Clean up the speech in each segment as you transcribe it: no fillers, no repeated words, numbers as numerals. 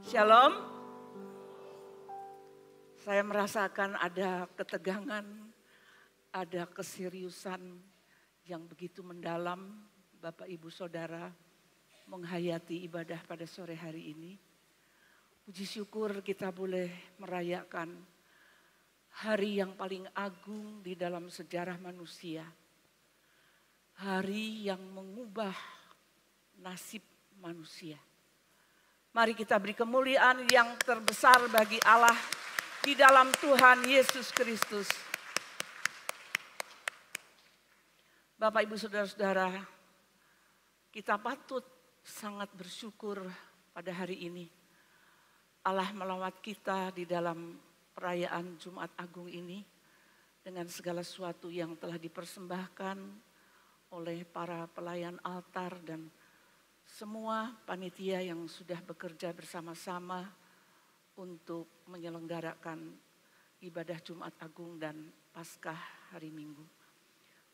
Shalom. Saya merasakan ada ketegangan, ada keseriusan yang begitu mendalam, Bapak Ibu Saudara, menghayati ibadah pada sore hari ini. Puji syukur kita boleh merayakan hari yang paling agung di dalam sejarah manusia. Hari yang mengubah nasib manusia. Mari kita beri kemuliaan yang terbesar bagi Allah di dalam Tuhan Yesus Kristus. Bapak, Ibu, Saudara-saudara, kita patut sangat bersyukur pada hari ini. Allah melawat kita di dalam perayaan Jumat Agung ini dengan segala sesuatu yang telah dipersembahkan oleh para pelayan altar dan semua panitia yang sudah bekerja bersama-sama untuk menyelenggarakan ibadah Jumat Agung dan Paskah hari Minggu.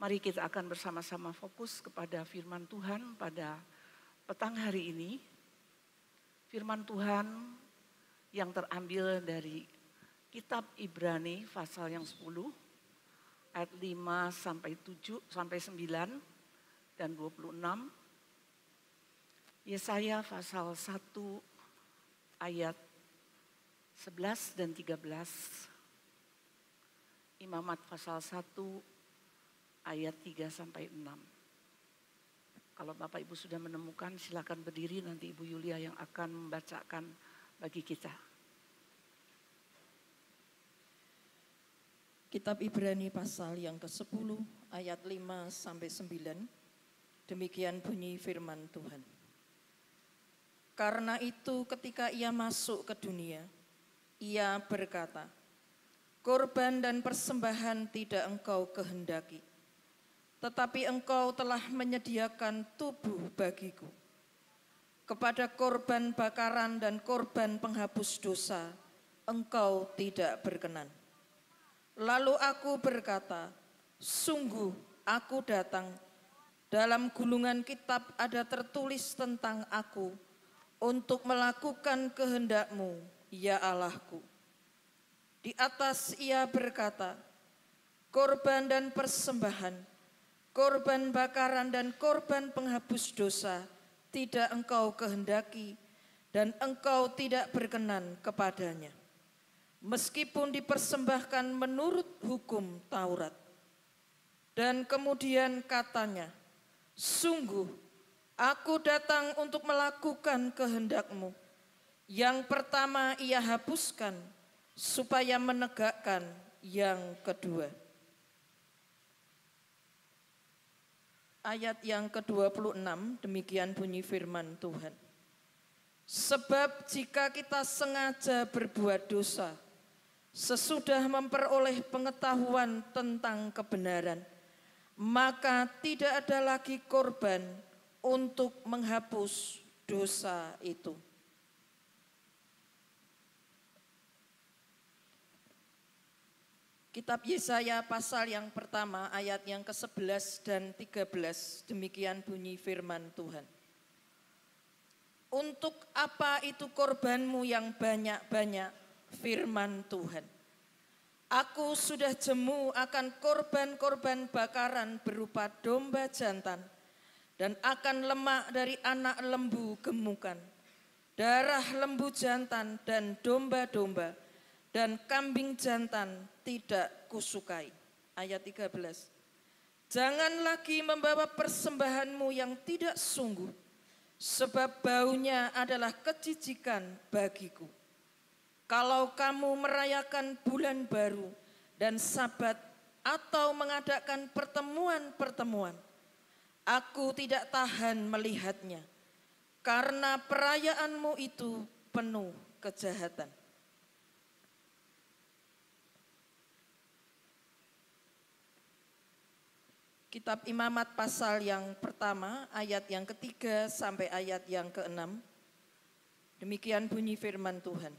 Mari kita akan bersama-sama fokus kepada firman Tuhan pada petang hari ini. Firman Tuhan yang terambil dari kitab Ibrani pasal yang 10 ayat 5 sampai 7 sampai 9 dan 26. Yesaya pasal 1 ayat 11 dan 13. Imamat pasal 1 ayat 3 sampai 6. Kalau Bapak Ibu sudah menemukan silakan berdiri, nanti Ibu Yulia yang akan membacakan bagi kita. Kitab Ibrani pasal yang ke-10 ayat 5 sampai 9. Demikian bunyi firman Tuhan. Karena itu ketika ia masuk ke dunia, ia berkata, korban dan persembahan tidak engkau kehendaki, tetapi engkau telah menyediakan tubuh bagiku. Kepada korban bakaran dan korban penghapus dosa, engkau tidak berkenan. Lalu aku berkata, sungguh aku datang, dalam gulungan kitab ada tertulis tentang aku, untuk melakukan kehendak-Mu, ya Allahku. Di atas ia berkata, korban dan persembahan, korban bakaran dan korban penghapus dosa tidak engkau kehendaki dan engkau tidak berkenan kepadanya. Meskipun dipersembahkan menurut hukum Taurat. Dan kemudian katanya, sungguh aku datang untuk melakukan kehendak-Mu. Yang pertama ia hapuskan, supaya menegakkan yang kedua. Ayat yang ke-26, demikian bunyi firman Tuhan. Sebab jika kita sengaja berbuat dosa, sesudah memperoleh pengetahuan tentang kebenaran, maka tidak ada lagi korban untuk menghapus dosa itu. Kitab Yesaya pasal yang pertama ayat yang ke-11 dan 13, demikian bunyi firman Tuhan. Untuk apa itu korbanmu yang banyak-banyak, firman Tuhan. Aku sudah jemu akan korban-korban bakaran berupa domba jantan, dan akan lemak dari anak lembu gemukan, darah lembu jantan dan domba-domba, dan kambing jantan tidak kusukai. Ayat 13. Jangan lagi membawa persembahanmu yang tidak sungguh, sebab baunya adalah kejijikan bagiku. Kalau kamu merayakan bulan baru dan Sabat atau mengadakan pertemuan-pertemuan, aku tidak tahan melihatnya, karena perayaanmu itu penuh kejahatan. Kitab Imamat pasal yang pertama, ayat yang ke-3 sampai ayat yang ke-6. Demikian bunyi firman Tuhan.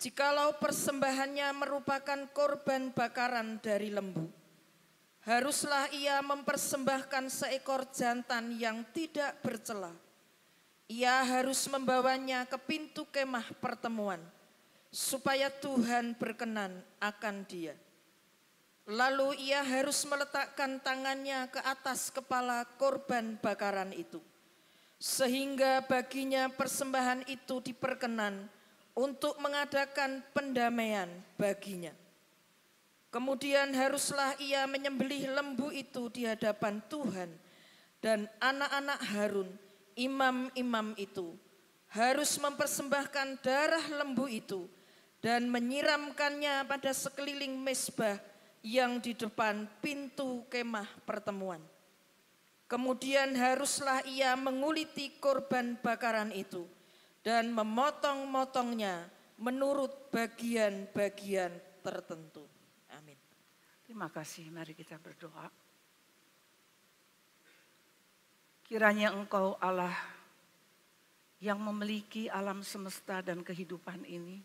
Jikalau persembahannya merupakan korban bakaran dari lembu, haruslah ia mempersembahkan seekor jantan yang tidak bercela. ia harus membawanya ke pintu kemah pertemuan, supaya Tuhan berkenan akan dia. Lalu ia harus meletakkan tangannya ke atas kepala korban bakaran itu, sehingga baginya persembahan itu diperkenan untuk mengadakan pendamaian baginya. Kemudian haruslah ia menyembelih lembu itu di hadapan Tuhan, dan anak-anak Harun, imam-imam itu, harus mempersembahkan darah lembu itu dan menyiramkannya pada sekeliling mezbah yang di depan pintu kemah pertemuan. Kemudian haruslah ia menguliti korban bakaran itu dan memotong-motongnya menurut bagian-bagian tertentu. Amin. Terima kasih, mari kita berdoa. Kiranya Engkau Allah yang memiliki alam semesta dan kehidupan ini,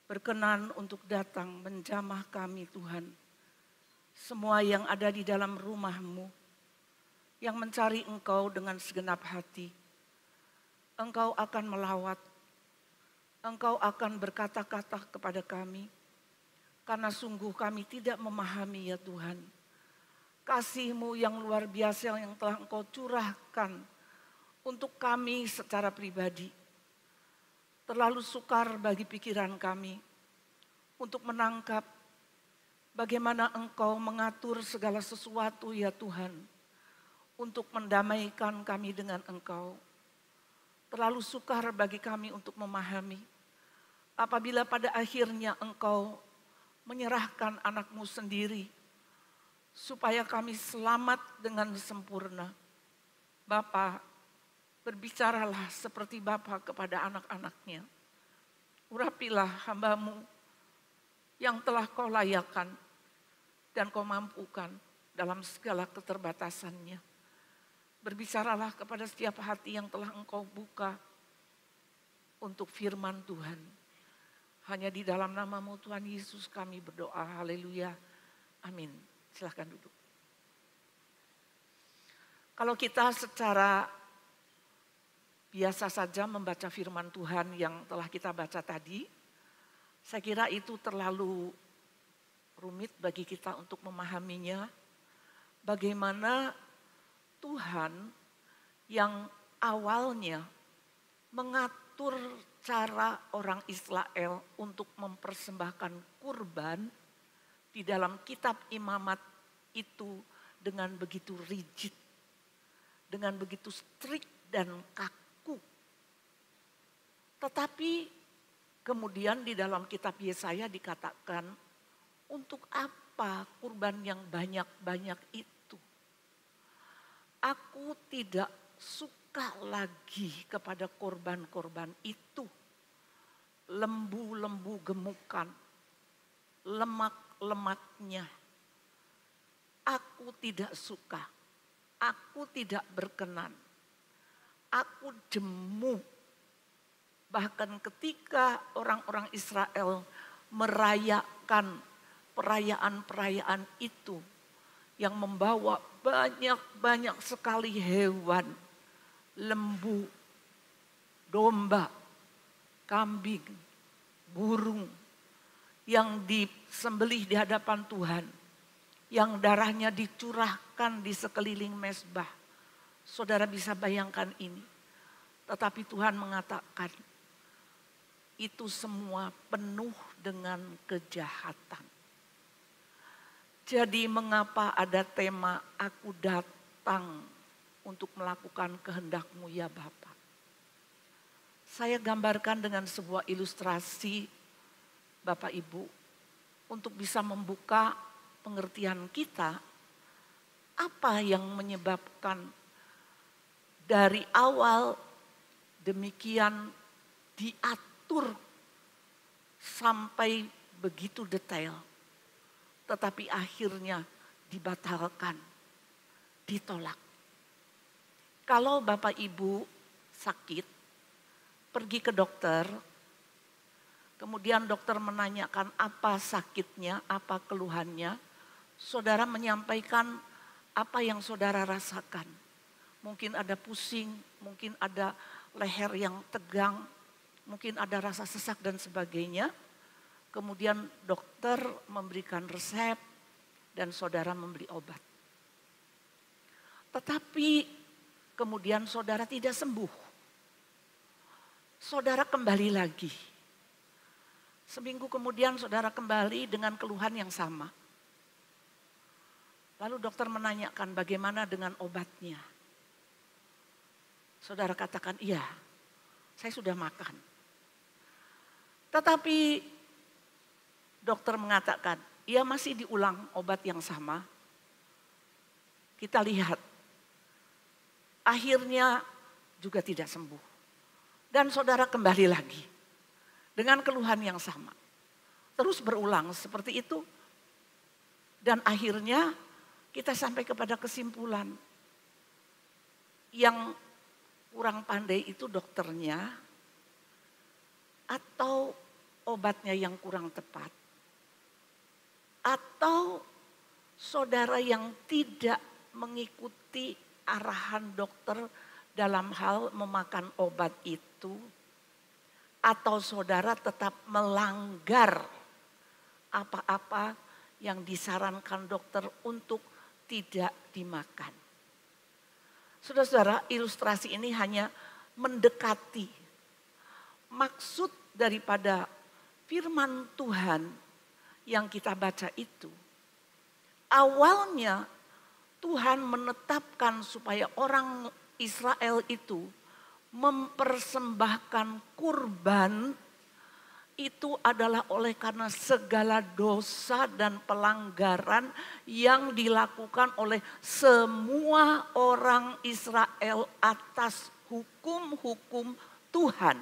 berkenan untuk datang menjamah kami Tuhan. Semua yang ada di dalam rumah-Mu, yang mencari Engkau dengan segenap hati. Engkau akan melawat, Engkau akan berkata-kata kepada kami. Karena sungguh kami tidak memahami ya Tuhan. Kasih-Mu yang luar biasa yang telah Engkau curahkan untuk kami secara pribadi. Terlalu sukar bagi pikiran kami untuk menangkap bagaimana Engkau mengatur segala sesuatu ya Tuhan untuk mendamaikan kami dengan Engkau. Terlalu sukar bagi kami untuk memahami apabila pada akhirnya Engkau menyerahkan anak-Mu sendiri supaya kami selamat dengan sempurna. Bapa, berbicaralah seperti Bapa kepada anak-anak-Nya. Urapilah hamba-Mu yang telah Kau layakan dan Kau mampukan dalam segala keterbatasannya. Berbicaralah kepada setiap hati yang telah Engkau buka untuk firman Tuhan. Hanya di dalam nama-Mu Tuhan Yesus kami berdoa. Haleluya. Amin. Silahkan duduk. Kalau kita secara biasa saja membaca firman Tuhan yang telah kita baca tadi, saya kira itu terlalu rumit bagi kita untuk memahaminya. Bagaimana Tuhan yang awalnya mengatur cara orang Israel untuk mempersembahkan kurban di dalam kitab imamat itu dengan begitu rigid, dengan begitu strict dan kaku. Tetapi kemudian di dalam kitab Yesaya dikatakan, untuk apa kurban yang banyak-banyak itu? Aku tidak suka lagi kepada korban-korban itu. Lembu-lembu gemukan, lemak-lemaknya. Aku tidak suka, aku tidak berkenan. Aku jemu. Bahkan ketika orang-orang Israel merayakan perayaan-perayaan itu yang membawa banyak-banyak sekali hewan, lembu, domba, kambing, burung yang disembelih di hadapan Tuhan, yang darahnya dicurahkan di sekeliling mezbah. Saudara bisa bayangkan ini. Tetapi Tuhan mengatakan, itu semua penuh dengan kejahatan. Jadi mengapa ada tema aku datang untuk melakukan kehendak-Mu ya Bapa. Saya gambarkan dengan sebuah ilustrasi Bapak Ibu untuk bisa membuka pengertian kita apa yang menyebabkan dari awal demikian diatur sampai begitu detail. Tetapi akhirnya dibatalkan, ditolak. Kalau Bapak Ibu sakit, pergi ke dokter, kemudian dokter menanyakan apa sakitnya, apa keluhannya, saudara menyampaikan apa yang saudara rasakan. mungkin ada pusing, mungkin ada leher yang tegang, mungkin ada rasa sesak dan sebagainya. Kemudian dokter memberikan resep dan saudara membeli obat. Tetapi kemudian saudara tidak sembuh. Saudara kembali lagi. Seminggu kemudian saudara kembali dengan keluhan yang sama. Lalu dokter menanyakan bagaimana dengan obatnya. Saudara katakan, iya, saya sudah makan. Tetapi dokter mengatakan, iya masih diulang obat yang sama. Kita lihat, akhirnya juga tidak sembuh. Dan saudara kembali lagi dengan keluhan yang sama. Terus berulang seperti itu. Dan akhirnya kita sampai kepada kesimpulan yang kurang pandai itu dokternya atau obatnya yang kurang tepat atau saudara yang tidak mengikuti arahan dokter dalam hal memakan obat itu atau saudara tetap melanggar apa-apa yang disarankan dokter untuk tidak dimakan. Saudara-saudara, ilustrasi ini hanya mendekati maksud daripada firman Tuhan yang kita baca itu. Awalnya Tuhan menetapkan supaya orang Israel itu mempersembahkan kurban itu adalah oleh karena segala dosa dan pelanggaran yang dilakukan oleh semua orang Israel atas hukum-hukum Tuhan.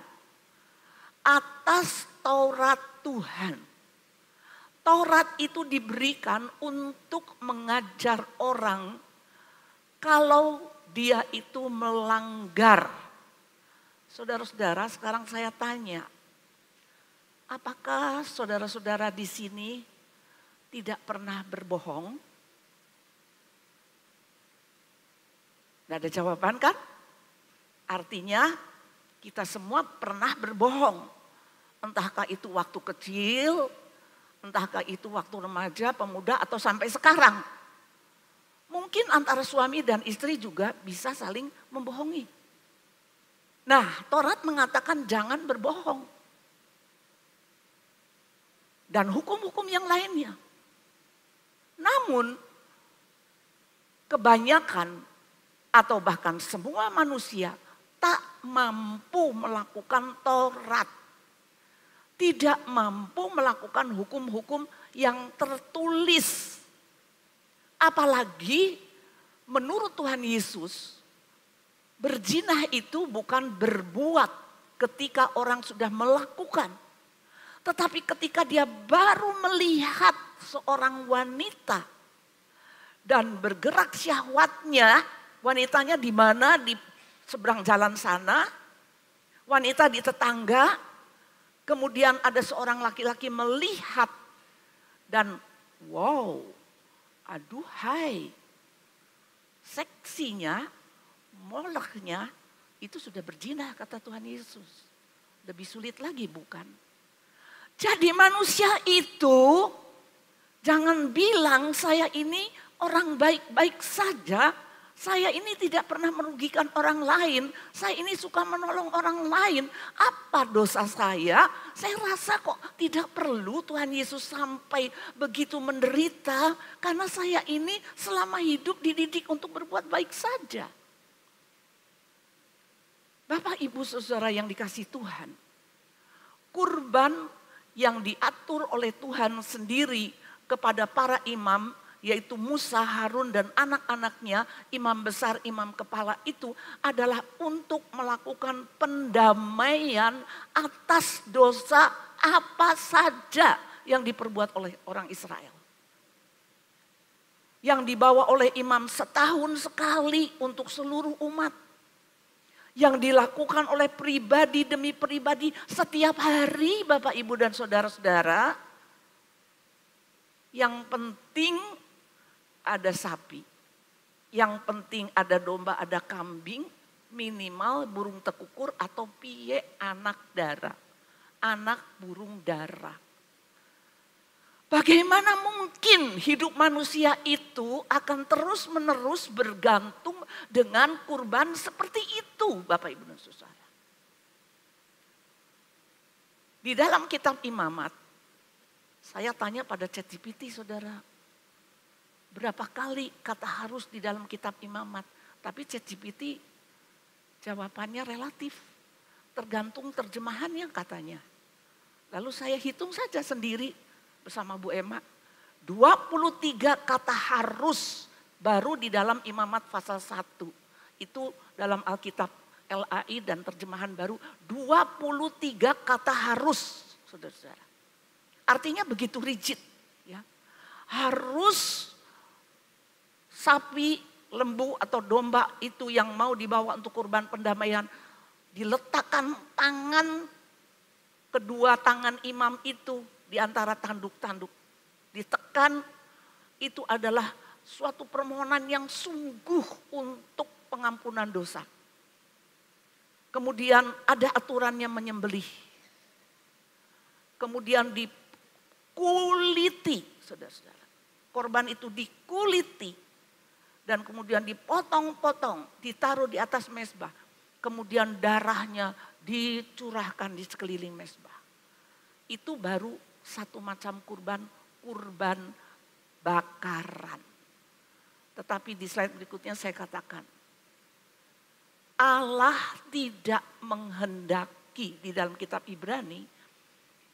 Atas Taurat Tuhan. Taurat itu diberikan untuk mengajar orang kalau dia itu melanggar. Saudara-saudara, sekarang saya tanya, apakah saudara-saudara di sini tidak pernah berbohong? Tidak ada jawaban kan? Artinya kita semua pernah berbohong. Entahkah itu waktu kecil, entahkah itu waktu remaja, pemuda atau sampai sekarang. Mungkin antara suami dan istri juga bisa saling membohongi. Nah, Taurat mengatakan jangan berbohong. Dan hukum-hukum yang lainnya. Namun, kebanyakan atau bahkan semua manusia tak mampu melakukan Taurat. Tidak mampu melakukan hukum-hukum yang tertulis. Apalagi menurut Tuhan Yesus, berzina itu bukan berbuat ketika orang sudah melakukan. Tetapi ketika dia baru melihat seorang wanita dan bergerak syahwatnya, wanitanya di mana? Di seberang jalan sana, wanita di tetangga, kemudian ada seorang laki-laki melihat dan wow, aduhai, seksinya, moleknya itu sudah berzina kata Tuhan Yesus. Lebih sulit lagi bukan? Jadi manusia itu jangan bilang saya ini orang baik-baik saja. Saya ini tidak pernah merugikan orang lain. Saya ini suka menolong orang lain. Apa dosa saya? Saya rasa kok tidak perlu Tuhan Yesus sampai begitu menderita. Karena saya ini selama hidup dididik untuk berbuat baik saja. Bapak, Ibu, Saudara yang dikasihi Tuhan. Kurban yang diatur oleh Tuhan sendiri kepada para imam, yaitu Musa, Harun dan anak-anaknya, imam besar, imam kepala itu adalah untuk melakukan pendamaian atas dosa apa saja yang diperbuat oleh orang Israel. Yang dibawa oleh imam setahun sekali untuk seluruh umat. Yang dilakukan oleh pribadi demi pribadi setiap hari, Bapak, Ibu, dan saudara-saudara. Yang penting ada sapi. Yang penting ada domba, ada kambing, minimal burung tekukur atau pie anak dara. Anak burung dara. Bagaimana mungkin hidup manusia itu akan terus-menerus bergantung dengan kurban seperti itu, Bapak Ibu dan Saudara. Di dalam kitab Imamat, saya tanya pada ChatGPT, Saudara, berapa kali kata harus di dalam kitab Imamat? Tapi ChatGPT jawabannya relatif, tergantung terjemahannya katanya. Lalu saya hitung saja sendiri bersama Bu Emma, 23 kata harus baru di dalam Imamat pasal 1. Itu dalam Alkitab LAI dan terjemahan baru, 23 kata harus, saudara-saudara. Artinya begitu rigid, ya. Harus sapi, lembu atau domba itu yang mau dibawa untuk kurban pendamaian, diletakkan kedua tangan imam itu di antara tanduk-tanduk. Ditekan, itu adalah suatu permohonan yang sungguh untuk pengampunan dosa. Kemudian ada aturannya menyembelih. Kemudian dikuliti, saudara-saudara. Korban itu dikuliti. Dan kemudian dipotong-potong, ditaruh di atas mezbah. Kemudian darahnya dicurahkan di sekeliling mezbah. Itu baru satu macam kurban bakaran. Tetapi di slide berikutnya saya katakan, Allah tidak menghendaki di dalam kitab Ibrani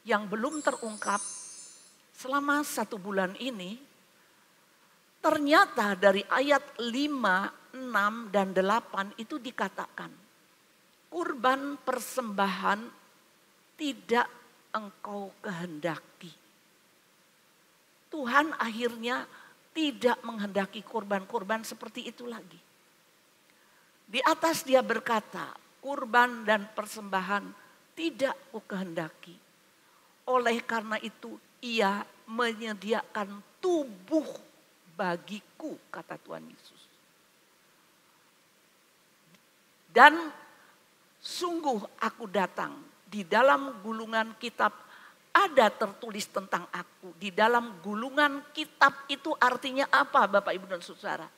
yang belum terungkap selama 1 bulan ini. Ternyata dari ayat 5, 6 dan 8 itu dikatakan, kurban persembahan tidak engkau kehendaki. Tuhan akhirnya tidak menghendaki korban-korban seperti itu lagi. Di atas dia berkata, kurban dan persembahan tidak kukehendaki. Oleh karena itu ia menyediakan tubuh bagiku, kata Tuhan Yesus. Dan sungguh aku datang, di dalam gulungan kitab ada tertulis tentang aku. Di dalam gulungan kitab itu artinya apa, Bapak Ibu dan Saudara?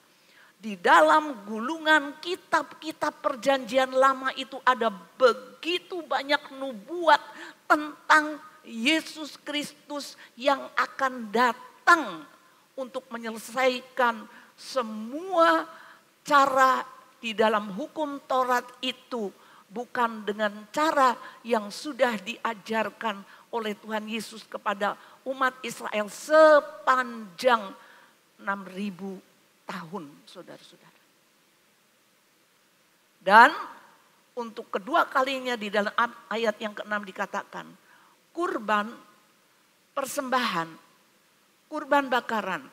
Di dalam gulungan kitab-kitab perjanjian lama itu ada begitu banyak nubuat tentang Yesus Kristus yang akan datang untuk menyelesaikan semua cara di dalam hukum Taurat itu. Bukan dengan cara yang sudah diajarkan oleh Tuhan Yesus kepada umat Israel sepanjang 6.000 tahun, saudara-saudara. Dan untuk kedua kalinya di dalam ayat yang ke-6 dikatakan, kurban persembahan, kurban bakaran,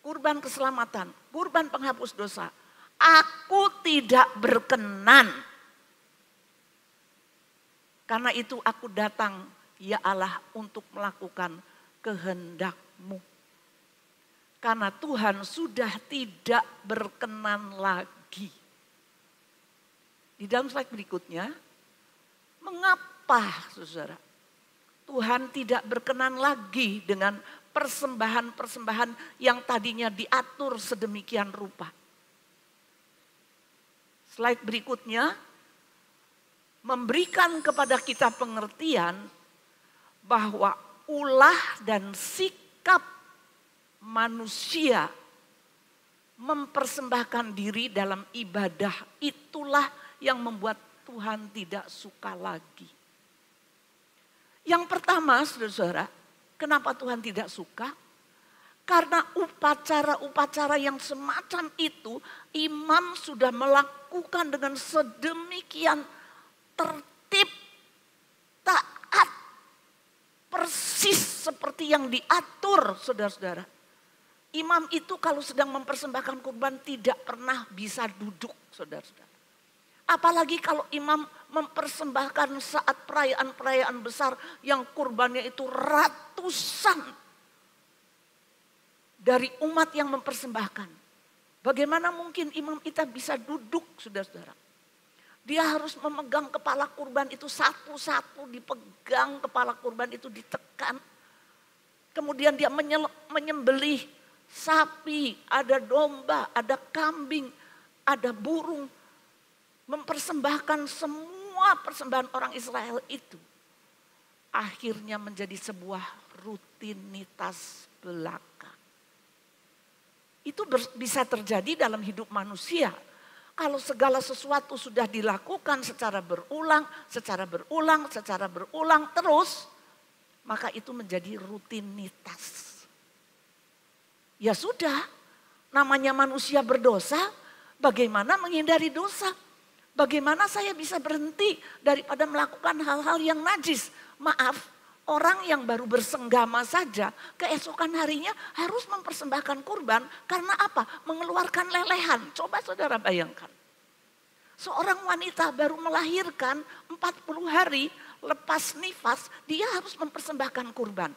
kurban keselamatan, kurban penghapus dosa, aku tidak berkenan. Karena itu aku datang, ya Allah, untuk melakukan kehendak-Mu. Karena Tuhan sudah tidak berkenan lagi. Di dalam slide berikutnya, mengapa saudara Tuhan tidak berkenan lagi dengan persembahan-persembahan yang tadinya diatur sedemikian rupa? Slide berikutnya memberikan kepada kita pengertian bahwa ulah dan sikap manusia mempersembahkan diri dalam ibadah itulah yang membuat Tuhan tidak suka lagi. Yang pertama, saudara-saudara, kenapa Tuhan tidak suka? Karena upacara-upacara yang semacam itu imam sudah melakukan dengan sedemikian tertib, taat, persis seperti yang diatur, saudara-saudara. Imam itu kalau sedang mempersembahkan kurban tidak pernah bisa duduk, saudara-saudara. Apalagi kalau imam mempersembahkan saat perayaan-perayaan besar yang kurbannya itu ratusan dari umat yang mempersembahkan. Bagaimana mungkin imam kita bisa duduk, saudara-saudara? Dia harus memegang kepala kurban itu satu-satu, dipegang kepala kurban itu, ditekan. Kemudian dia menyembelih sapi, ada domba, ada kambing, ada burung. Mempersembahkan semua persembahan orang Israel itu. Akhirnya menjadi sebuah rutinitas belaka. Itu bisa terjadi dalam hidup manusia. Kalau segala sesuatu sudah dilakukan secara berulang terus, maka itu menjadi rutinitas. Ya sudah, namanya manusia berdosa, bagaimana menghindari dosa? Bagaimana saya bisa berhenti daripada melakukan hal-hal yang najis? Maaf, orang yang baru bersenggama saja, keesokan harinya harus mempersembahkan kurban. Karena apa? Mengeluarkan lelehan. Coba saudara bayangkan. Seorang wanita baru melahirkan 40 hari lepas nifas, dia harus mempersembahkan kurban.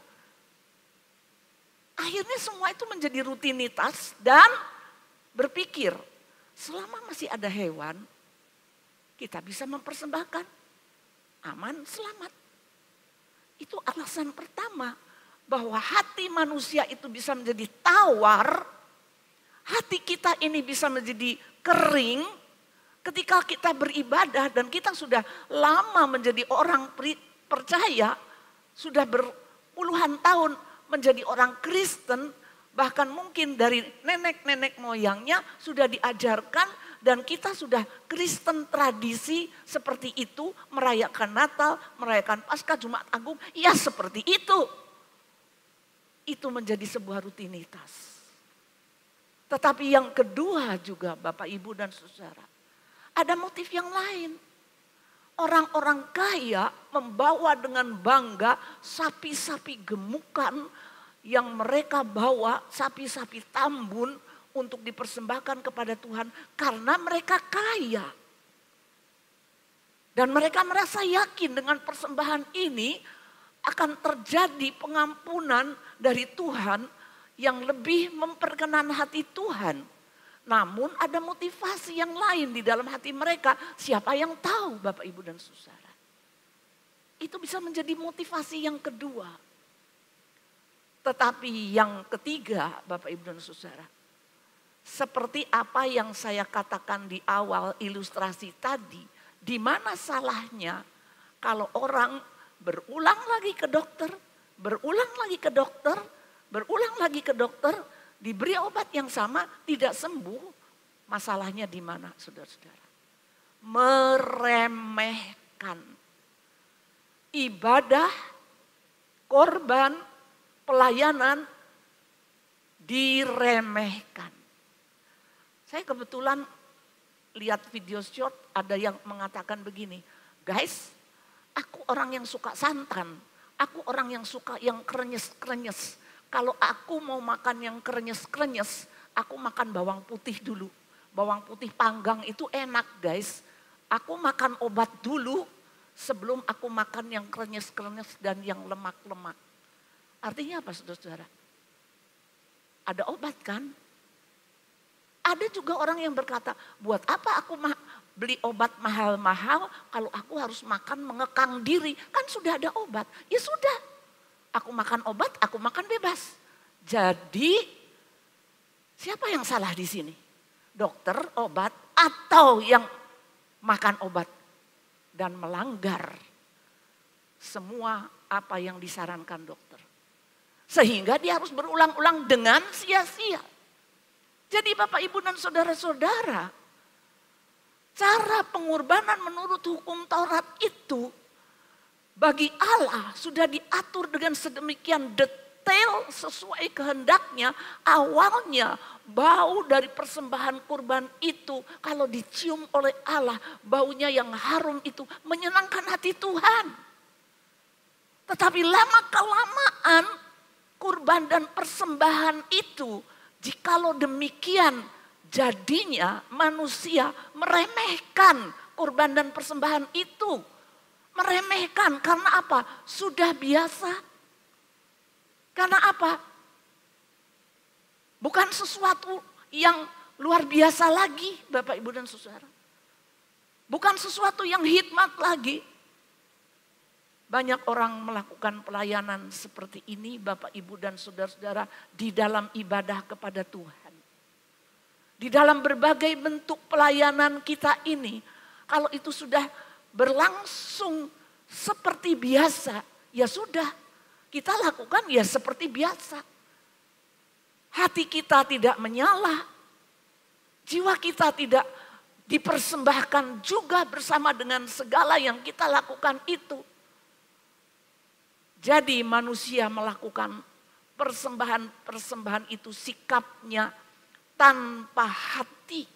Akhirnya semua itu menjadi rutinitas dan berpikir, selama masih ada hewan, kita bisa mempersembahkan, aman, selamat. Itu alasan pertama bahwa hati manusia itu bisa menjadi tawar, hati kita ini bisa menjadi kering ketika kita beribadah dan kita sudah lama menjadi orang percaya, sudah berpuluhan tahun menjadi orang Kristen, bahkan mungkin dari nenek-nenek moyangnya sudah diajarkan. Dan kita sudah Kristen tradisi seperti itu, merayakan Natal, merayakan Paskah, Jumat Agung, ya seperti itu. Itu menjadi sebuah rutinitas. Tetapi yang kedua juga Bapak, Ibu dan Saudara, ada motif yang lain. Orang-orang kaya membawa dengan bangga sapi-sapi gemukan yang mereka bawa, sapi-sapi tambun, untuk dipersembahkan kepada Tuhan karena mereka kaya. Dan mereka merasa yakin dengan persembahan ini akan terjadi pengampunan dari Tuhan yang lebih memperkenan hati Tuhan. Namun ada motivasi yang lain di dalam hati mereka. Siapa yang tahu Bapak, Ibu dan Saudara? Itu bisa menjadi motivasi yang kedua. Tetapi yang ketiga Bapak, Ibu dan Saudara, seperti apa yang saya katakan di awal ilustrasi tadi, di mana salahnya kalau orang berulang lagi ke dokter, diberi obat yang sama, tidak sembuh. Masalahnya di mana, saudara-saudara? Meremehkan ibadah, korban, pelayanan, diremehkan. Saya kebetulan lihat video short, ada yang mengatakan begini, guys, aku orang yang suka santan, aku orang yang suka yang krenyes-krenyes. Kalau aku mau makan yang krenyes-krenyes, aku makan bawang putih dulu. Bawang putih panggang itu enak guys. Aku makan obat dulu sebelum aku makan yang krenyes-krenyes dan yang lemak-lemak. Artinya apa saudara-saudara? Ada obat kan? Ada juga orang yang berkata, buat apa aku beli obat mahal-mahal kalau aku harus makan mengekang diri? Kan sudah ada obat. Ya sudah, aku makan obat, aku makan bebas. Jadi siapa yang salah di sini? Dokter, obat, atau yang makan obat dan melanggar semua apa yang disarankan dokter. Sehingga dia harus berulang-ulang dengan sia-sia. Jadi Bapak, Ibu dan Saudara-saudara, cara pengorbanan menurut hukum Taurat itu bagi Allah sudah diatur dengan sedemikian detail sesuai kehendaknya. Awalnya bau dari persembahan kurban itu kalau dicium oleh Allah, baunya yang harum itu menyenangkan hati Tuhan. Tetapi lama-kelamaan kurban dan persembahan itu, jikalau demikian jadinya manusia meremehkan kurban dan persembahan itu. Meremehkan karena apa? Sudah biasa. Karena apa? Bukan sesuatu yang luar biasa lagi Bapak Ibu dan Saudara. Bukan sesuatu yang hikmat lagi. Banyak orang melakukan pelayanan seperti ini Bapak Ibu dan Saudara-saudara di dalam ibadah kepada Tuhan. Di dalam berbagai bentuk pelayanan kita ini, kalau itu sudah berlangsung seperti biasa, ya sudah, kita lakukan ya seperti biasa. Hati kita tidak menyala, jiwa kita tidak dipersembahkan juga bersama dengan segala yang kita lakukan itu. Jadi manusia melakukan persembahan-persembahan itu sikapnya tanpa hati,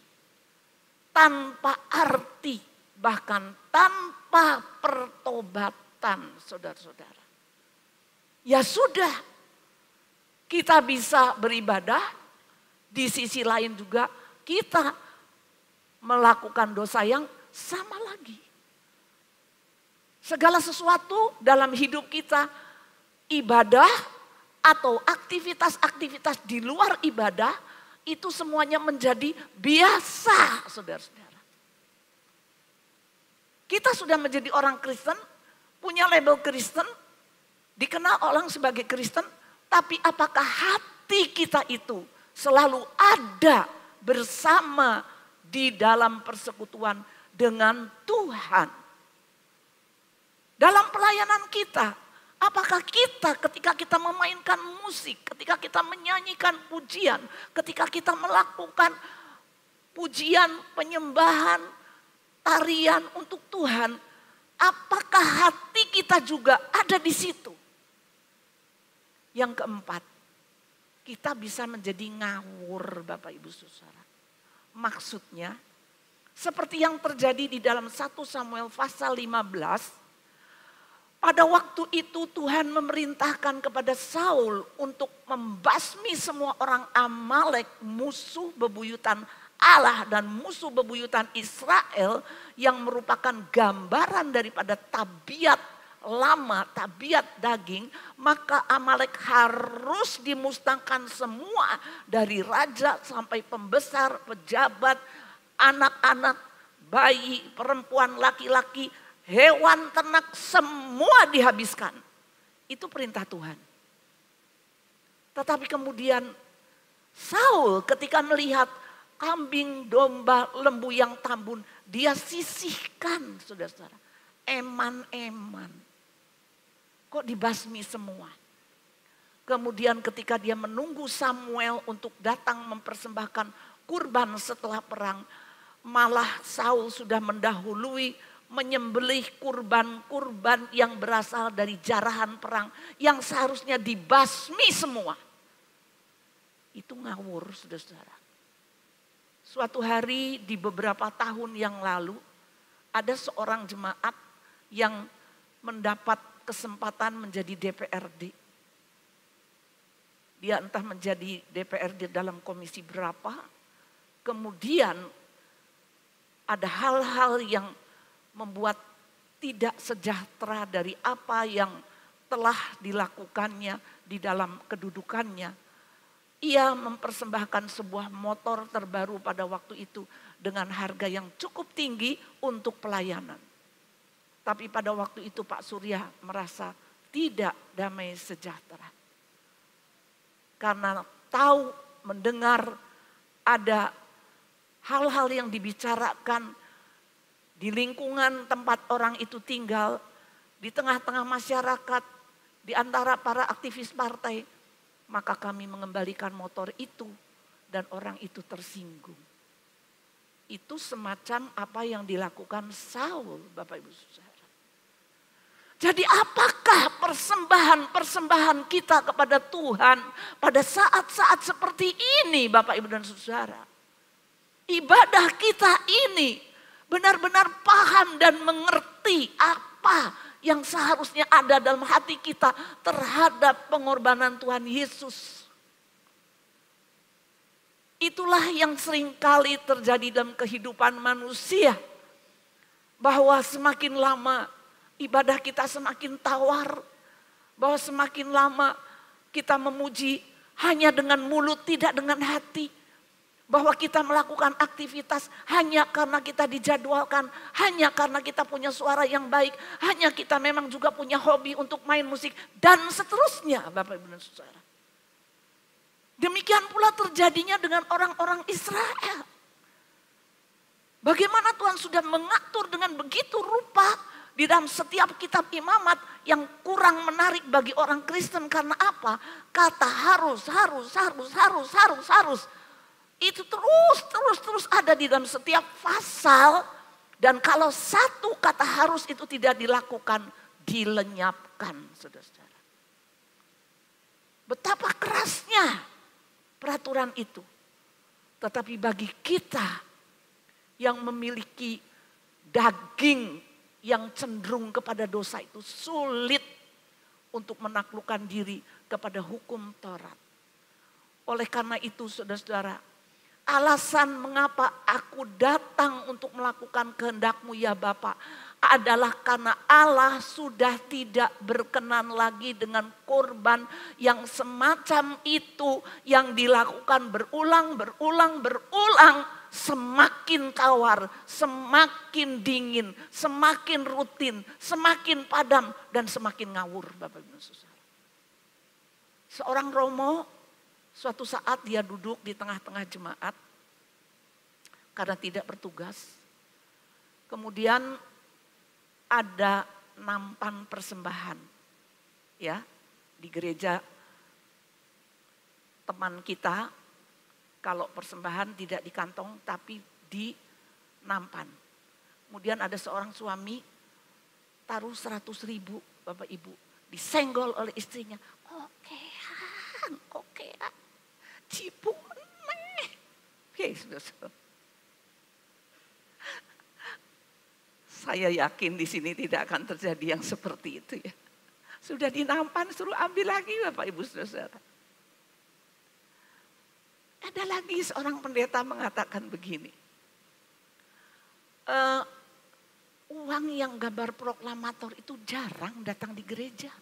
tanpa arti, bahkan tanpa pertobatan, saudara-saudara. Ya sudah, kita bisa beribadah, di sisi lain juga kita melakukan dosa yang sama lagi. Segala sesuatu dalam hidup kita, ibadah atau aktivitas-aktivitas di luar ibadah, itu semuanya menjadi biasa, saudara-saudara. Kita sudah menjadi orang Kristen, punya label Kristen, dikenal orang sebagai Kristen, tapi apakah hati kita itu selalu ada bersama di dalam persekutuan dengan Tuhan? Dalam pelayanan kita, apakah kita ketika kita memainkan musik, ketika kita menyanyikan pujian, ketika kita melakukan pujian, penyembahan, tarian untuk Tuhan, apakah hati kita juga ada di situ? Yang keempat, kita bisa menjadi ngawur Bapak Ibu Saudara. Maksudnya, seperti yang terjadi di dalam 1 Samuel pasal 15, pada waktu itu Tuhan memerintahkan kepada Saul untuk membasmi semua orang Amalek, musuh bebuyutan Allah dan musuh bebuyutan Israel, yang merupakan gambaran daripada tabiat lama, tabiat daging. Maka Amalek harus dimusnahkan semua, dari raja sampai pembesar, pejabat, anak-anak, bayi, perempuan, laki-laki, hewan ternak, semua dihabiskan. Itu perintah Tuhan. Tetapi kemudian Saul ketika melihat kambing, domba, lembu yang tambun, dia sisihkan, saudara-saudara. Eman-eman. Kok dibasmi semua? Kemudian ketika dia menunggu Samuel untuk datang mempersembahkan kurban setelah perang, malah Saul sudah mendahului menyembelih kurban-kurban yang berasal dari jarahan perang, yang seharusnya dibasmi semua. Itu ngawur, saudara-saudara. Suatu hari di beberapa tahun yang lalu, ada seorang jemaat yang mendapat kesempatan menjadi DPRD. Dia entah menjadi DPRD dalam komisi berapa, kemudian ada hal-hal yang membuat tidak sejahtera dari apa yang telah dilakukannya di dalam kedudukannya. Ia mempersembahkan sebuah motor terbaru pada waktu itu dengan harga yang cukup tinggi untuk pelayanan. Tapi pada waktu itu Pak Surya merasa tidak damai sejahtera. Karena tahu, mendengar ada hal-hal yang dibicarakan di lingkungan tempat orang itu tinggal, di tengah-tengah masyarakat, di antara para aktivis partai. Maka kami mengembalikan motor itu dan orang itu tersinggung. Itu semacam apa yang dilakukan Saul, Bapak Ibu Saudara. Jadi apakah persembahan-persembahan kita kepada Tuhan pada saat-saat seperti ini, Bapak Ibu dan Saudara? Ibadah kita ini benar-benar paham dan mengerti apa yang seharusnya ada dalam hati kita terhadap pengorbanan Tuhan Yesus. Itulah yang seringkali terjadi dalam kehidupan manusia. Bahwa semakin lama ibadah kita semakin tawar. Bahwa semakin lama kita memuji hanya dengan mulut, tidak dengan hati. Bahwa kita melakukan aktivitas hanya karena kita dijadwalkan, hanya karena kita punya suara yang baik, hanya kita memang juga punya hobi untuk main musik, dan seterusnya Bapak Ibu dan Saudara. Demikian pula terjadinya dengan orang-orang Israel. Bagaimana Tuhan sudah mengatur dengan begitu rupa di dalam setiap kitab imamat yang kurang menarik bagi orang Kristen. Karena apa? Kata harus. Itu terus ada di dalam setiap pasal. Dan kalau satu kata harus itu tidak dilakukan, dilenyapkan, saudara-saudara. Betapa kerasnya peraturan itu. Tetapi bagi kita yang memiliki daging yang cenderung kepada dosa itu sulit untuk menaklukkan diri kepada hukum Taurat. Oleh karena itu saudara-saudara, alasan mengapa aku datang untuk melakukan kehendak-Mu ya Bapa adalah karena Allah sudah tidak berkenan lagi dengan korban yang semacam itu yang dilakukan berulang. Semakin tawar, semakin dingin, semakin rutin, semakin padam, dan semakin ngawur Bapak Ibu Saudara. Seorang Romo suatu saat dia duduk di tengah-tengah jemaat karena tidak bertugas. Kemudian ada nampan persembahan ya di gereja teman kita. Kalau persembahan tidak di kantong tapi di nampan. Kemudian ada seorang suami taruh 100.000 Bapak Ibu. Disenggol oleh istrinya. Okean. Cipung meneh. Saya yakin di sini tidak akan terjadi yang seperti itu ya. Sudah dinampan suruh ambil lagi Bapak Ibu Saudara. Ada lagi seorang pendeta mengatakan begini. Uang yang gambar proklamator itu jarang datang di gereja.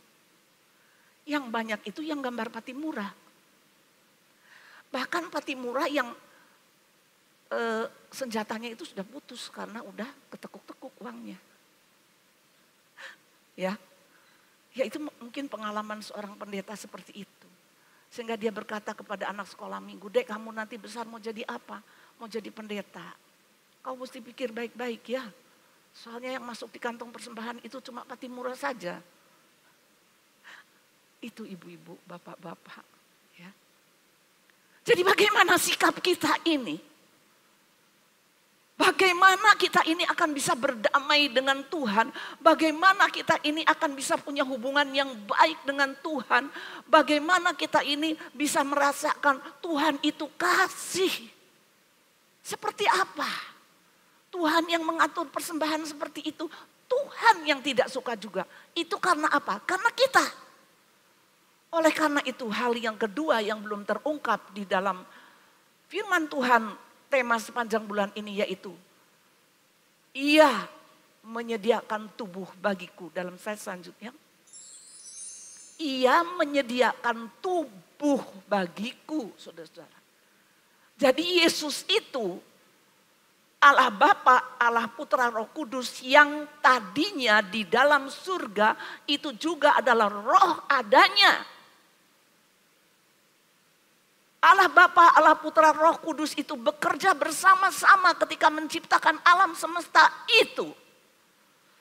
Yang banyak itu yang gambar Patimura. Bahkan Patimura yang senjatanya itu sudah putus karena udah ketekuk-tekuk uangnya. Ya itu mungkin pengalaman seorang pendeta seperti itu. Sehingga dia berkata kepada anak sekolah minggu, "Dek, kamu nanti besar mau jadi apa? Mau jadi pendeta. Kau mesti pikir baik-baik ya. Soalnya yang masuk di kantong persembahan itu cuma Patimura saja." Itu ibu-ibu, bapak-bapak. Ya. Jadi bagaimana sikap kita ini? Bagaimana kita ini akan bisa berdamai dengan Tuhan? Bagaimana kita ini akan bisa punya hubungan yang baik dengan Tuhan? Bagaimana kita ini bisa merasakan Tuhan itu kasih? Seperti apa? Tuhan yang mengatur persembahan seperti itu. Tuhan yang tidak suka juga. Itu karena apa? Karena kita. Oleh karena itu hal yang kedua yang belum terungkap di dalam firman Tuhan tema sepanjang bulan ini yaitu Ia menyediakan tubuh bagiku. Dalam slide selanjutnya. Ia menyediakan tubuh bagiku, saudara-saudara. Jadi Yesus itu Allah Bapa, Allah Putra, Roh Kudus yang tadinya di dalam surga itu juga adalah roh adanya. Allah Bapa, Allah Putra, Roh Kudus itu bekerja bersama-sama ketika menciptakan alam semesta itu.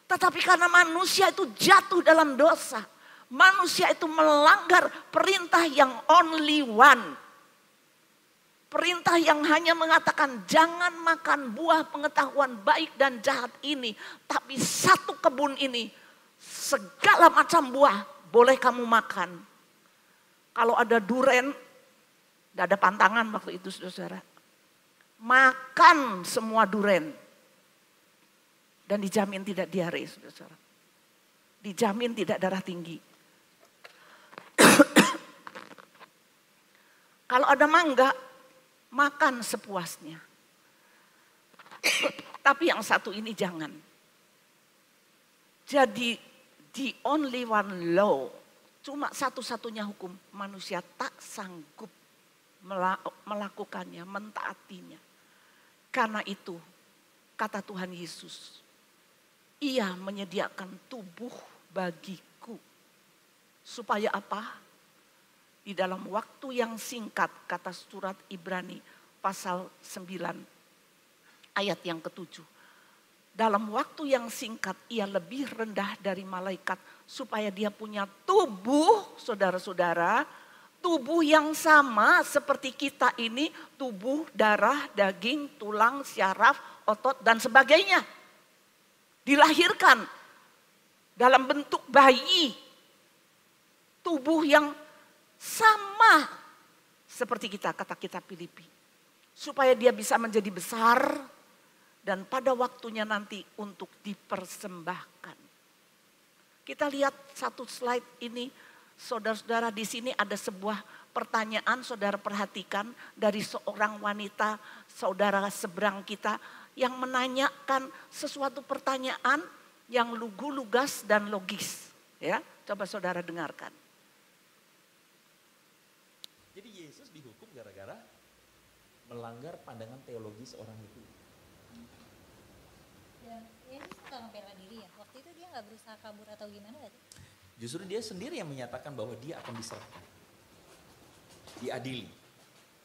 Tetapi karena manusia itu jatuh dalam dosa, manusia itu melanggar perintah yang only one. Perintah yang hanya mengatakan jangan makan buah pengetahuan baik dan jahat ini. Tapi satu kebun ini, segala macam buah boleh kamu makan. Kalau ada duren, gak ada pantangan waktu itu saudara. Makan semua duren. Dan dijamin tidak diare saudara. Dijamin tidak darah tinggi. Kalau ada mangga, makan sepuasnya. Tapi yang satu ini jangan. Jadi the only one law, cuma satu-satunya hukum manusia tak sanggup melakukannya, mentaatinya. Karena itu, kata Tuhan Yesus, Ia menyediakan tubuh bagiku. Supaya apa? Di dalam waktu yang singkat, kata surat Ibrani pasal 9 ayat yang ke-7. Dalam waktu yang singkat ia lebih rendah dari malaikat supaya dia punya tubuh, saudara-saudara, tubuh yang sama seperti kita ini, tubuh, darah, daging, tulang, syaraf, otot dan sebagainya. Dilahirkan dalam bentuk bayi, tubuh yang sama seperti kita, kata kitab Filipi. Supaya dia bisa menjadi besar dan pada waktunya nanti untuk dipersembahkan. Kita lihat satu slide ini, saudara-saudara, di sini ada sebuah pertanyaan, saudara perhatikan dari seorang wanita, saudara seberang kita yang menanyakan sesuatu pertanyaan yang lugu-lugas dan logis. Ya, coba saudara dengarkan. Jadi Yesus dihukum gara-gara melanggar pandangan teologis orang itu. Dan Yesus nggak ngebela diri ya? Waktu itu dia nggak berusaha kabur atau gimana nggak sih? Justru dia sendiri yang menyatakan bahwa dia akan diserahkan, diadili,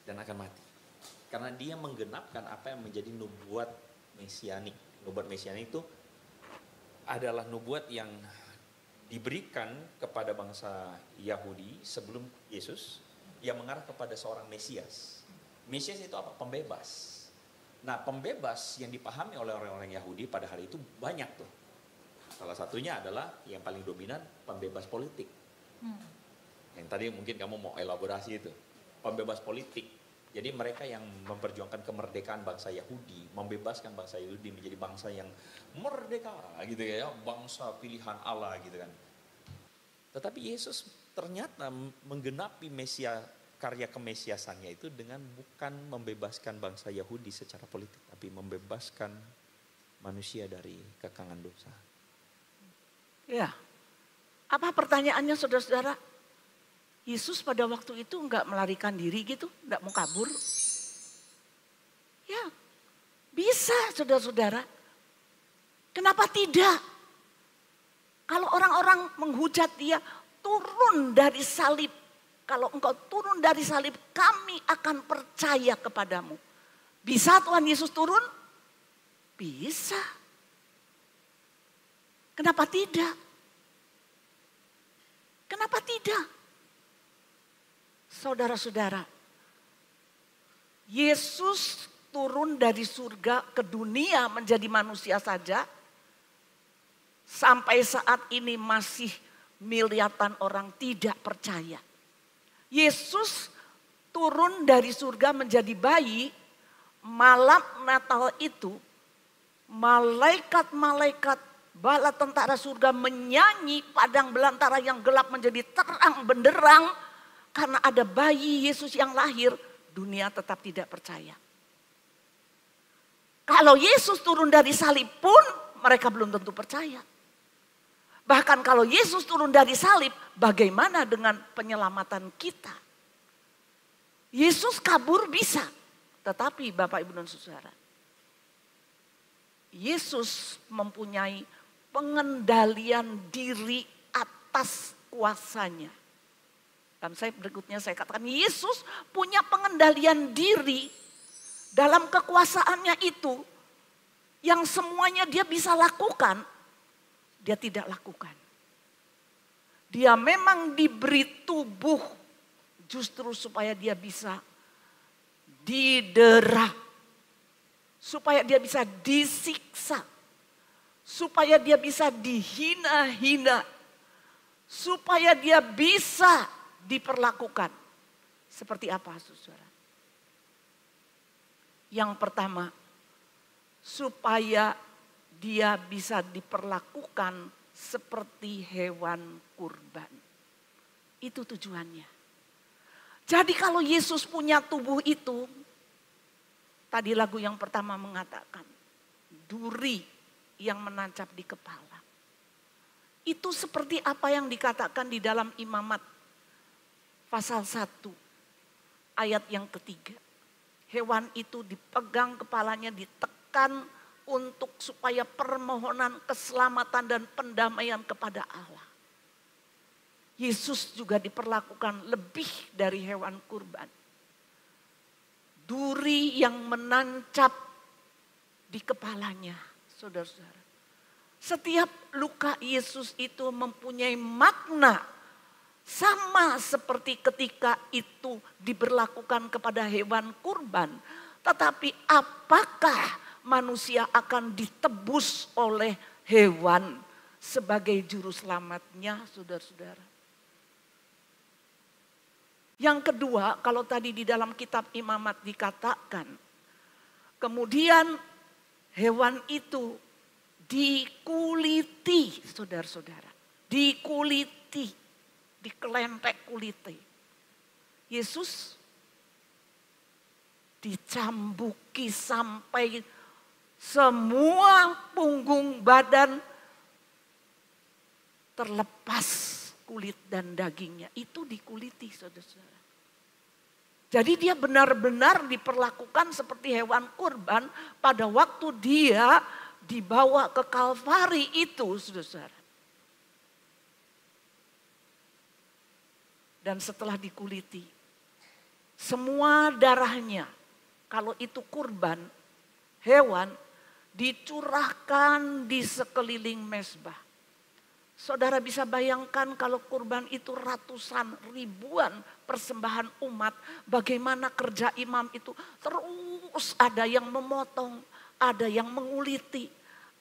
dan akan mati. Karena dia menggenapkan apa yang menjadi nubuat mesianik. Nubuat mesianik itu adalah nubuat yang diberikan kepada bangsa Yahudi sebelum Yesus yang mengarah kepada seorang Mesias. Mesias itu apa? Pembebas. Nah, pembebas yang dipahami oleh orang-orang Yahudi pada hari itu banyak tuh. Salah satunya adalah yang paling dominan pembebas politik. Yang tadi mungkin kamu mau elaborasi itu. Pembebas politik. Jadi mereka yang memperjuangkan kemerdekaan bangsa Yahudi, membebaskan bangsa Yahudi menjadi bangsa yang merdeka gitu ya, bangsa pilihan Allah gitu kan. Tetapi Yesus ternyata menggenapi karya kemesiasannya itu dengan bukan membebaskan bangsa Yahudi secara politik, tapi membebaskan manusia dari kekangan dosa. Ya, apa pertanyaannya saudara-saudara? Yesus pada waktu itu enggak melarikan diri gitu, enggak mau kabur. Ya, bisa saudara-saudara. Kenapa tidak? Kalau orang-orang menghujat dia, turun dari salib. Kalau engkau turun dari salib, kami akan percaya kepadamu. Bisa Tuhan Yesus turun? Bisa. Kenapa tidak? Kenapa tidak? Saudara-saudara, Yesus turun dari surga ke dunia menjadi manusia saja. Sampai saat ini masih miliaran orang tidak percaya. Yesus turun dari surga menjadi bayi, malam Natal itu malaikat-malaikat bala tentara surga menyanyi, padang belantara yang gelap menjadi terang benderang karena ada bayi Yesus yang lahir, dunia tetap tidak percaya. Kalau Yesus turun dari salib pun mereka belum tentu percaya. Bahkan kalau Yesus turun dari salib, bagaimana dengan penyelamatan kita? Yesus kabur bisa, tetapi Bapak Ibu dan Saudara, Yesus mempunyai pengendalian diri atas kuasanya. Dan berikutnya saya katakan Yesus punya pengendalian diri dalam kekuasaannya itu yang semuanya dia bisa lakukan. Dia tidak lakukan. Dia memang diberi tubuh justru supaya dia bisa didera. Supaya dia bisa disiksa. Supaya dia bisa dihina-hina. Supaya dia bisa diperlakukan. Seperti apa saudara? Yang pertama, supaya dia bisa diperlakukan seperti hewan kurban. Itu tujuannya. Jadi kalau Yesus punya tubuh itu, tadi lagu yang pertama mengatakan, duri yang menancap di kepala. Itu seperti apa yang dikatakan di dalam Imamat pasal 1. ayat yang ketiga. Hewan itu dipegang kepalanya, ditekan untuk supaya permohonan keselamatan dan pendamaian kepada Allah. Yesus juga diperlakukan lebih dari hewan kurban. Duri yang menancap di kepalanya, saudara-saudara. Setiap luka Yesus itu mempunyai makna sama seperti ketika itu diberlakukan kepada hewan kurban. Tetapi apakah manusia akan ditebus oleh hewan sebagai juru selamatnya, saudara-saudara? Yang kedua, kalau tadi di dalam kitab Imamat dikatakan, kemudian hewan itu dikuliti, saudara-saudara. Dikuliti, dikelentek kuliti. Yesus dicambuki sampai semua punggung badan terlepas kulit dan dagingnya. Itu dikuliti, saudara-saudara. Jadi dia benar-benar diperlakukan seperti hewan kurban pada waktu dia dibawa ke Kalvari itu, saudara-saudara. Dan setelah dikuliti, semua darahnya, kalau itu kurban, hewan, dicurahkan di sekeliling mezbah. Saudara bisa bayangkan kalau kurban itu ratusan ribuan persembahan umat, bagaimana kerja imam itu terus ada yang memotong, ada yang menguliti,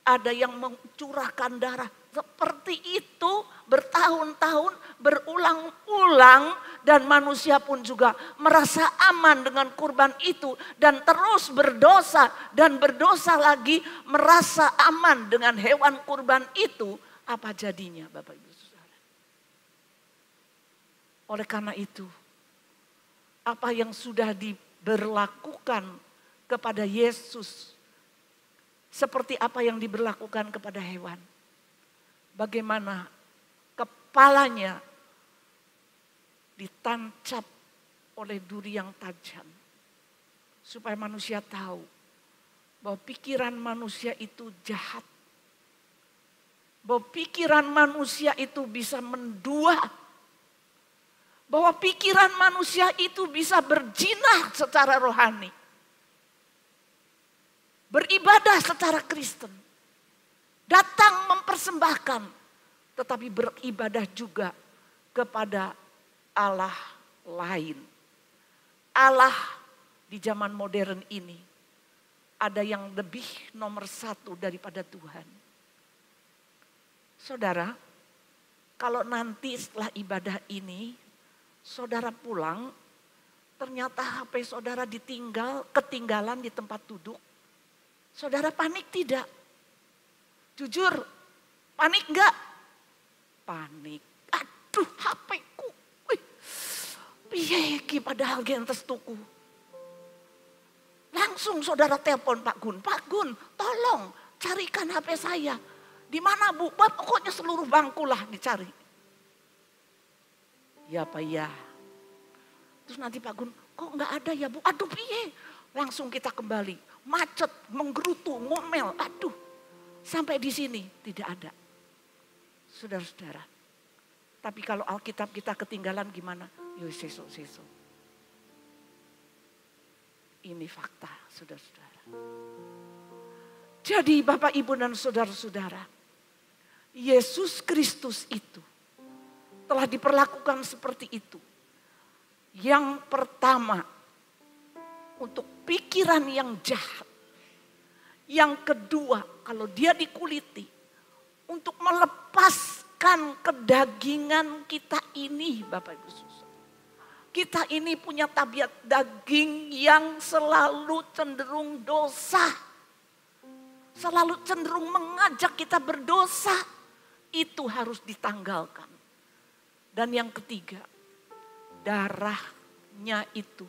ada yang mencurahkan darah. Seperti itu bertahun-tahun berulang-ulang dan manusia pun juga merasa aman dengan kurban itu dan terus berdosa dan berdosa lagi merasa aman dengan hewan kurban itu. Apa jadinya Bapak Ibu Saudara? Oleh karena itu, apa yang sudah diberlakukan kepada Yesus seperti apa yang diberlakukan kepada hewan. Bagaimana kepalanya ditancap oleh duri yang tajam. Supaya manusia tahu bahwa pikiran manusia itu jahat. Bahwa pikiran manusia itu bisa mendua. Bahwa pikiran manusia itu bisa berjinah secara rohani. Beribadah secara Kristen. Datang mempersembahkan. Tetapi beribadah juga kepada Allah lain. Allah di zaman modern ini. Ada yang lebih nomor satu daripada Tuhan. Saudara, kalau nanti setelah ibadah ini, saudara pulang, ternyata HP saudara ketinggalan di tempat duduk. Saudara panik tidak? Jujur, panik enggak? Panik. Aduh, HP-ku. Piye iki padahal gentes tuku. Langsung saudara telepon Pak Gun. Pak Gun, tolong carikan HP saya. Di mana Bu? Pokoknya seluruh bangku lah dicari. Ya Pak ya. Terus nanti Pak Gun, kok enggak ada ya Bu? Aduh piye? Langsung kita kembali. Macet, menggerutu, ngomel. Aduh. Sampai di sini tidak ada. Saudara-saudara. Tapi kalau Alkitab kita ketinggalan gimana? Yo sesok. Ini fakta, saudara-saudara. Jadi Bapak Ibu dan saudara-saudara. Yesus Kristus itu telah diperlakukan seperti itu. Yang pertama, untuk pikiran yang jahat. Yang kedua, kalau dia dikuliti, untuk melepaskan kedagingan kita ini, Bapak Ibu Saudara. Kita ini punya tabiat daging yang selalu cenderung dosa. Selalu cenderung mengajak kita berdosa. Itu harus ditanggalkan. Dan yang ketiga, darahnya itu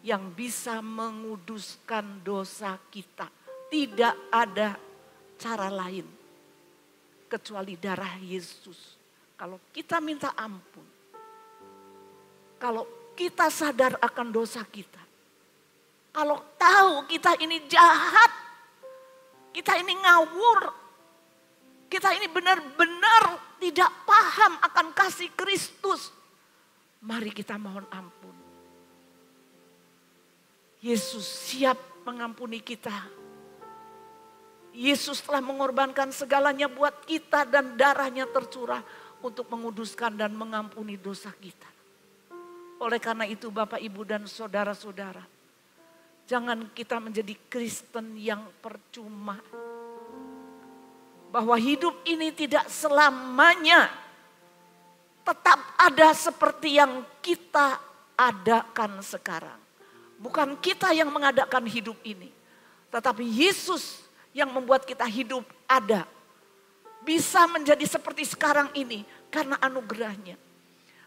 yang bisa menguduskan dosa kita. Tidak ada cara lain kecuali darah Yesus. Kalau kita minta ampun, kalau kita sadar akan dosa kita. Kalau tahu kita ini jahat, kita ini ngawur, kita ini benar-benar tidak paham akan kasih Kristus, mari kita mohon ampun. Yesus siap mengampuni kita. Yesus telah mengorbankan segalanya buat kita dan darahnya tercurah untuk menguduskan dan mengampuni dosa kita. Oleh karena itu Bapak, Ibu dan saudara-saudara, jangan kita menjadi Kristen yang percuma. Bahwa hidup ini tidak selamanya tetap ada seperti yang kita adakan sekarang. Bukan kita yang mengadakan hidup ini, tetapi Yesus yang membuat kita hidup ada. Bisa menjadi seperti sekarang ini karena anugerahnya.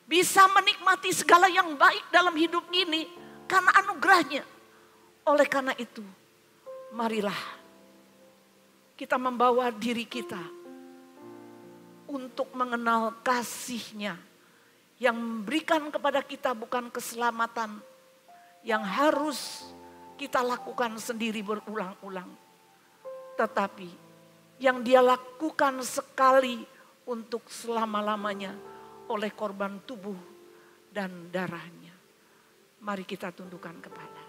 Bisa menikmati segala yang baik dalam hidup ini karena anugerahnya. Oleh karena itu, marilah kita membawa diri kita untuk mengenal kasih-Nya yang memberikan kepada kita bukan keselamatan yang harus kita lakukan sendiri berulang-ulang, tetapi yang Dia lakukan sekali untuk selama-lamanya oleh korban tubuh dan darahnya. Mari kita tundukkan kepala.